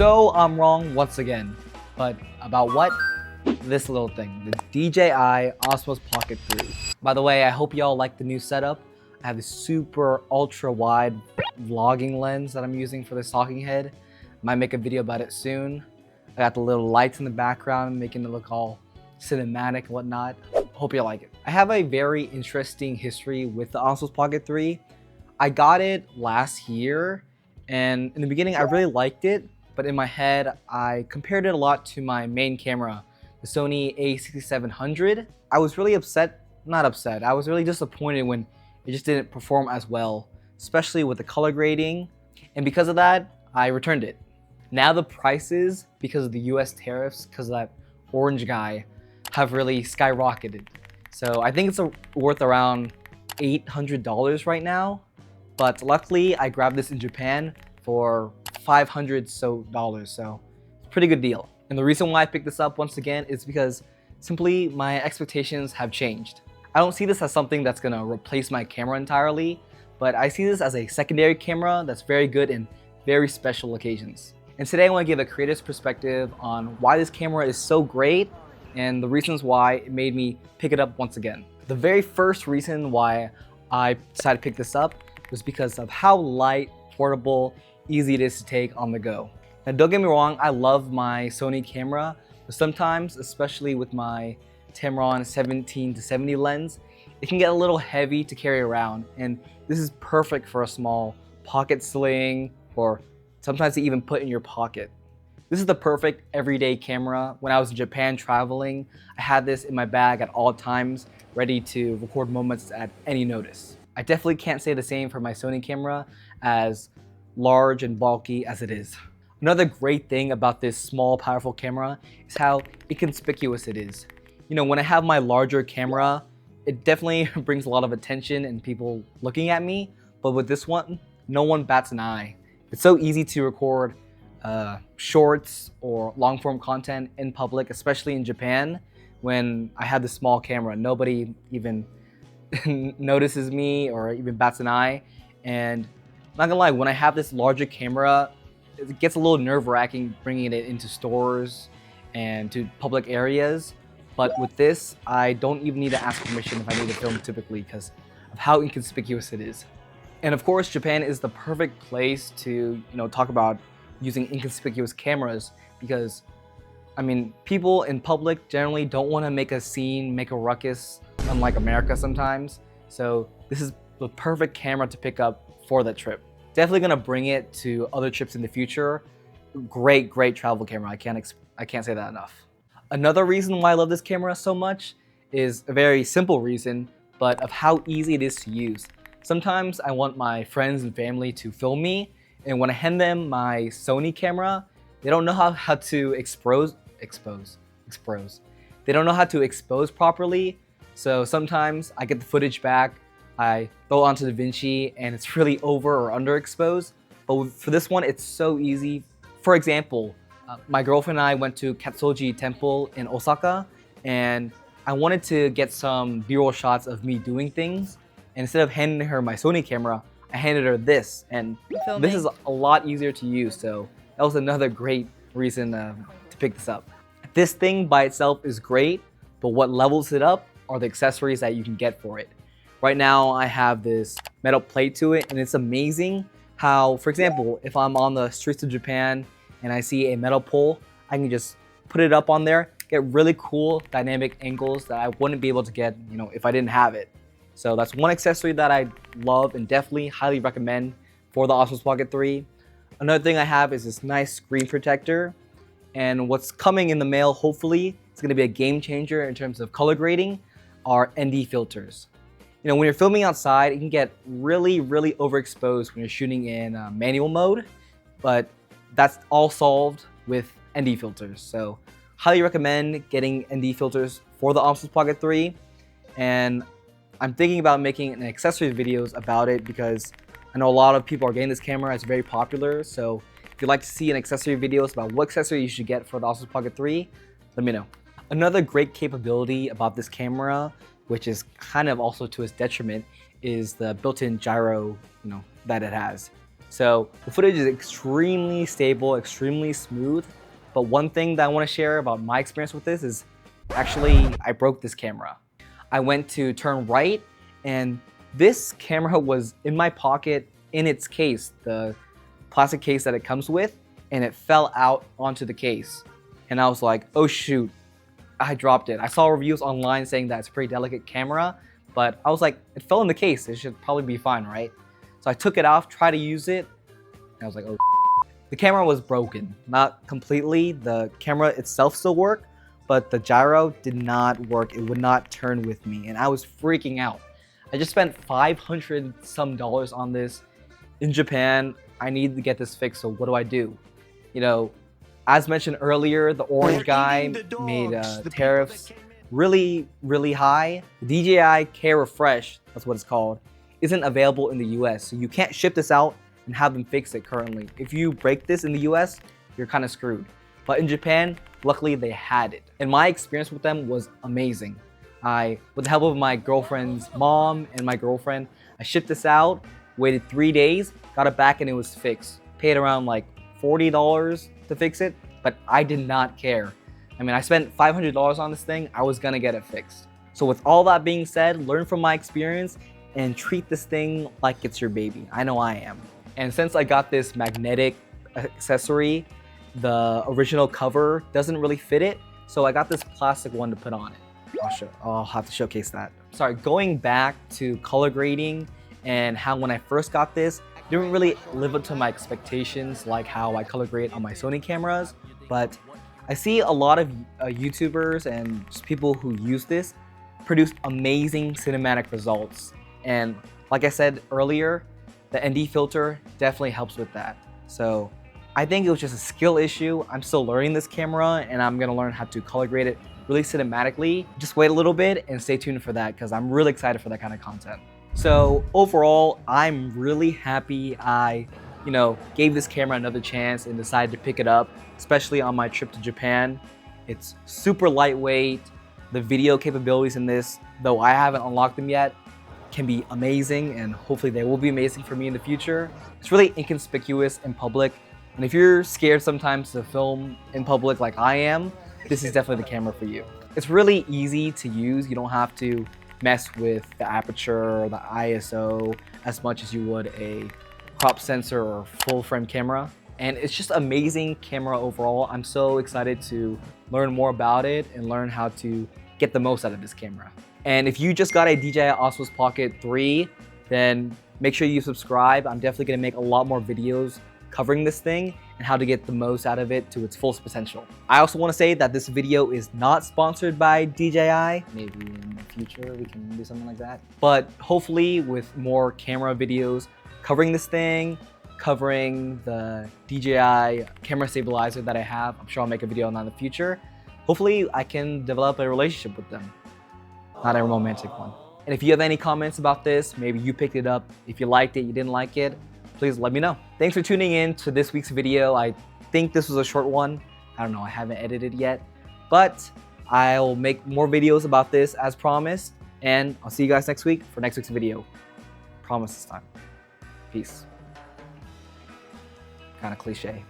So I'm wrong once again, but about what? This little thing, the DJI Osmos Pocket 3. By the way, I hope y'all like the new setup. I have this super ultra wide vlogging lens that I'm using for this talking head. Might make a video about it soon. I got the little lights in the background, making it look all cinematic and whatnot. Hope you like it. I have a very interesting history with the Osmos Pocket 3. I got it last year, and in the beginning I really liked it, but in my head I compared it a lot to my main camera, the Sony a6700. I was really not upset, I was really disappointed when it just didn't perform as well, especially with the color grading, and because of that, I returned it. Now the prices, because of the US tariffs, because of that orange guy, have really skyrocketed. So I think it's worth around $800 right now, but luckily I grabbed this in Japan for $500 so, so it's a pretty good deal. And the reason why I picked this up once again is because simply my expectations have changed. I don't see this as something that's gonna replace my camera entirely, but I see this as a secondary camera that's very good in very special occasions. And today I want to give a creator's perspective on why this camera is so great and the reasons why it made me pick it up once again. The very first reason why I decided to pick this up was because of how light, portable, easy it is to take on the go. Now don't get me wrong, I love my Sony camera, but sometimes, especially with my Tamron 17-70 lens, it can get a little heavy to carry around, and this is perfect for a small pocket sling or sometimes to even put in your pocket. This is the perfect everyday camera. When I was in Japan traveling, I had this in my bag at all times, ready to record moments at any notice. I definitely can't say the same for my Sony camera, as large and bulky as it is. Another great thing about this small, powerful camera is how inconspicuous it is. You know, when I have my larger camera, it definitely brings a lot of attention and people looking at me, but with this one, no one bats an eye. It's so easy to record shorts or long form content in public, especially in Japan. When I have this small camera, nobody even notices me or even bats an eye. And not gonna lie, when I have this larger camera, it gets a little nerve-wracking bringing it into stores and to public areas. But with this, I don't even need to ask permission if I need to film typically because of how inconspicuous it is. And of course, Japan is the perfect place to, talk about using inconspicuous cameras because, people in public generally don't want to make a scene, make a ruckus, unlike America sometimes. So this is the perfect camera to pick up for that trip. Definitely gonna bring it to other trips in the future. Great travel camera. I can't say that enough. Another reason why I love this camera so much is a very simple reason, but of how easy it is to use. Sometimes I want my friends and family to film me, and when I hand them my Sony camera, they don't know how to expose. They don't know how to expose properly, so sometimes I get the footage back, I throw it onto DaVinci, and it's really over or underexposed. But for this one, it's so easy. For example, my girlfriend and I went to Katsuoji Temple in Osaka, and I wanted to get some B-roll shots of me doing things. And instead of handing her my Sony camera, I handed her this, and this is a lot easier to use, so that was another great reason to pick this up. This thing by itself is great, but what levels it up are the accessories that you can get for it. Right now, I have this metal plate to it, and it's amazing how, for example, if I'm on the streets of Japan and I see a metal pole, I can just put it up on there, get really cool dynamic angles that I wouldn't be able to get, if I didn't have it. So that's one accessory that I love and definitely highly recommend for the Osmos Pocket 3. Another thing I have is this nice screen protector. And what's coming in the mail, hopefully, it's gonna be a game changer in terms of color grading, are ND filters. When you're filming outside, it can get really overexposed when you're shooting in manual mode, but that's all solved with ND filters. So highly recommend getting ND filters for the Osmos Pocket 3. And I'm thinking about making an accessory videos about it because I know a lot of people are getting this camera. It's very popular. So if you'd like to see an accessory videos about what accessory you should get for the Osmos Pocket 3, let me know. Another great capability about this camera, which is kind of also to its detriment, is the built-in gyro, that it has. So the footage is extremely stable, extremely smooth. But one thing that I want to share about my experience with this is actually I broke this camera. I went to turn right and this camera was in my pocket in its case, the plastic case that it comes with, and it fell out onto the case. And I was like, oh shoot, I dropped it. I saw reviews online saying that it's a pretty delicate camera, but I was like, it fell in the case. It should probably be fine, right? So I took it off, tried to use it, and I was like, oh. The camera was broken, not completely. The camera itself still worked, but the gyro did not work. It would not turn with me, and I was freaking out. I just spent $500 some on this in Japan. I need to get this fixed, so what do? You know, as mentioned earlier, the orange guy made tariffs really, really high. The DJI Care Refresh, that's what it's called, isn't available in the US, so you can't ship this out and have them fix it currently. If you break this in the US, you're kind of screwed. But in Japan, luckily they had it. And my experience with them was amazing. With the help of my girlfriend's mom and my girlfriend, I shipped this out, waited 3 days, got it back and it was fixed. Paid around like $40 to fix it, but I did not care. I mean, I spent $500 on this thing, I was gonna get it fixed. So with all that being said, learn from my experience and treat this thing like it's your baby. I know I am. And since I got this magnetic accessory, the original cover doesn't really fit it, so I got this plastic one to put on it. I'll have to showcase that. Sorry, going back to color grading and how when I first got this, it didn't really live up to my expectations like how I color grade on my Sony cameras, but I see a lot of YouTubers and just people who use this produce amazing cinematic results. And like I said earlier, the ND filter definitely helps with that. So I think it was just a skill issue. I'm still learning this camera and I'm gonna learn how to color grade it really cinematically. Just wait a little bit and stay tuned for that because I'm really excited for that kind of content. So overall, I'm really happy I, gave this camera another chance and decided to pick it up, especially on my trip to Japan. It's super lightweight. The video capabilities in this, though I haven't unlocked them yet, can be amazing, and hopefully they will be amazing for me in the future. It's really inconspicuous in public, and if you're scared sometimes to film in public like I am, this is definitely the camera for you. It's really easy to use. You don't have to mess with the aperture or the ISO as much as you would a crop sensor or full frame camera. And it's just amazing camera overall. I'm so excited to learn more about it and learn how to get the most out of this camera. And if you just got a DJI Osmos Pocket 3, then make sure you subscribe. I'm definitely gonna make a lot more videos covering this thing and how to get the most out of it to its fullest potential. I also want to say that this video is not sponsored by DJI. Maybe in the future we can do something like that. But hopefully with more camera videos covering this thing, covering the DJI camera stabilizer that I have, I'm sure I'll make a video on that in the future. Hopefully I can develop a relationship with them. Not a romantic one. And if you have any comments about this, maybe you picked it up, if you liked it, you didn't like it, please let me know. Thanks for tuning in to this week's video. I think this was a short one. I don't know, I haven't edited yet, but I'll make more videos about this as promised, and I'll see you guys next week for next week's video. Promise this time. Peace. Kind of cliche.